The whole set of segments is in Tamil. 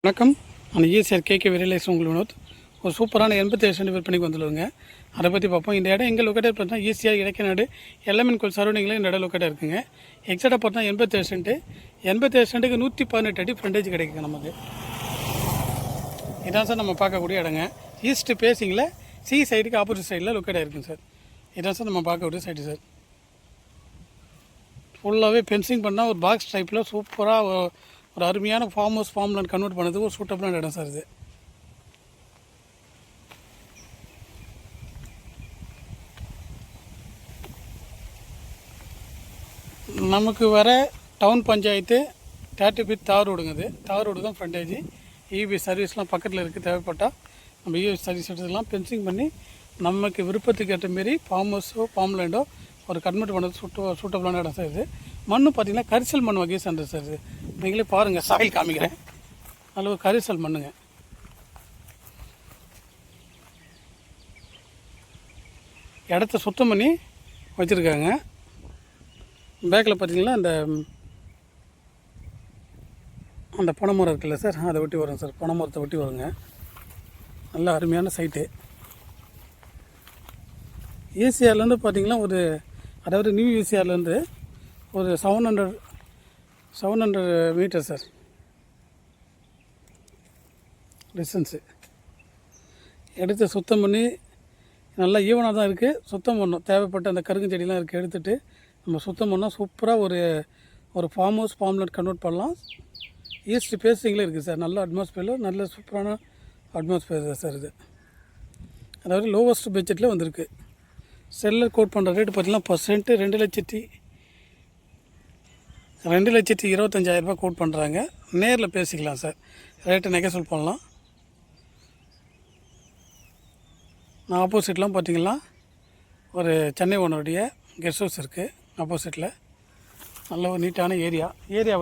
வணக்கம். நான் ஈசிஆர் கேகே ரியலைஸ் உங்கள் வினோத். ஒரு சூப்பரான 87 விற்பனைக்கு வந்துடுங்க. அதை பற்றி பார்ப்போம். இந்த இடம் எங்கள் லொக்கேட்டட் பார்த்தா ஈசிஆர் இடைக்கநாடு எல்லமன் கோயில் சரௌண்டிங்கில் இந்த இடம் லொக்கேட்டாக இருக்குங்க. எக்ஸாக்டாக பார்த்தா 87 சென்ட்டுக்கு 118 அடி ஃப்ரண்டேஜ் கிடைக்குங்க நமக்கு. இதான் சார் நம்ம பார்க்கக்கூடிய இடங்க. ஈஸ்ட் பேசிங்கில் சி சைடுக்கு ஆப்போசிட் சைடில் லொக்கேட்டாக இருக்குங்க சார். இதான் சார் நம்ம பார்க்கக்கூடிய சைடு சார். ஃபுல்லாகவே ஃபென்சிங் பண்ணால் ஒரு பாக்ஸ் டைப்பில் சூப்பராக ஒரு அருமையான ஃபார்ம் ஹவுஸ் ஃபார்ம்லேண்ட் கன்வெர்ட் பண்ணதுக்கு ஒரு சூட்டபிளான இடம் சார் இது. நமக்கு வர டவுன் பஞ்சாயத்து 30 ஃபீட் தார் ரோடுங்க. இது தார் ரோடு தான் ஃப்ரண்டேஜ். இபி சர்வீஸ்லாம் பக்கத்தில் இருக்குது. தேவைப்பட்டால் நம்ம இபி சர்வீஸ் எடுத்துக்கலாம். ஃபென்சிங் பண்ணி நமக்கு விருப்பத்துக்கு ஏற்ற மாரி ஃபார்ம் ஹவுஸோ ஃபார்ம்லேண்டோ ஒரு கன்வெர்ட் பண்ணது சூட்டபிளான இடம் சார் இது. மண் பார்த்திங்கன்னா கரிசல் மண் வகையை சேர்ந்தது சார் இது. நீங்களே பாருங்கள், சாயில் காமிக்கிறேன். அதில் ஒரு கரிசல் மண்ணுங்க. இடத்த சுத்தம் பண்ணி வச்சுருக்காங்க. பேக்கில் பார்த்திங்கன்னா அந்த பனைமரம் இருக்குல்ல சார், அதை ஒட்டி வரும் சார். பனைமரத்தை ஒட்டி வருங்க. நல்ல அருமையான சைட்டு. ஈசிஆர்லேருந்து பார்த்திங்கன்னா அதாவது நியூ ஈசிஆர்லேருந்து ஒரு 700 மீட்டர் சார் டிஸ்டன்ஸு. எடுத்து சுத்தம் பண்ணி நல்லா ஈவனாக தான் இருக்குது. சுத்தம் பண்ணணும். தேவைப்பட்ட அந்த கருங்கஞ்செடிலாம் இருக்குது, எடுத்துகிட்டு நம்ம சுத்தம் பண்ணால் சூப்பராக ஒரு ஃபார்ம் ஹவுஸ் ஃபார்ம்லேண்ட் கன்வெர்ட் பண்ணலாம். ஈஸ்ட் பேசிங்கில் இருக்குது சார். நல்ல அட்மாஸ்பியரில் நல்ல சூப்பரான அட்மாஸ்பியர் தான் சார் இது. அதாவது லோவஸ்ட் பட்ஜெட்டில் வந்திருக்கு. செல்லர் கோட் பண்ணுற ரேட்டு பார்த்திங்கன்னா பர்சன்ட்டு 2,25,000 கோட் பண்ணுறாங்க. நேரில் பேசிக்கலாம் சார். ரேட்டை நெகோசியேட் பண்ணலாம். நான் ஆப்போசிட்லாம் பார்த்திங்கன்னா ஒரு சென்னை ஓனருடைய கெஸ்ட் ஹவுஸ் இருக்குது ஆப்போசிட்டில். நல்ல ஒரு நீட்டான ஏரியா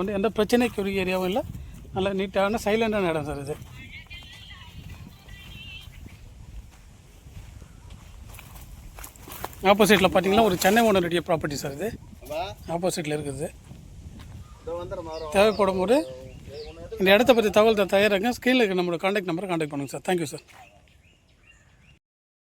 வந்து எந்த பிரச்சனைக்கு ஒரு ஏரியாவும் இல்லை. நல்ல நீட்டான சைலண்டான இடம் சார் இது. ஆப்போசிட்டில் பார்த்தீங்கன்னா ஒரு சென்னை ஓனருடைய ப்ராப்பர்ட்டி சார் இது. ஆப்போசிட்டில் இருக்குது. தேவைப்படும் போது இந்த இடத்த பற்றி தகவல் தயாராங்க. ஸ்க்ரீனில் இருக்க நம்மளோட கான்டாக்ட் நம்பரை கான்டாக்ட் பண்ணுங்கள் சார். Thank you sir.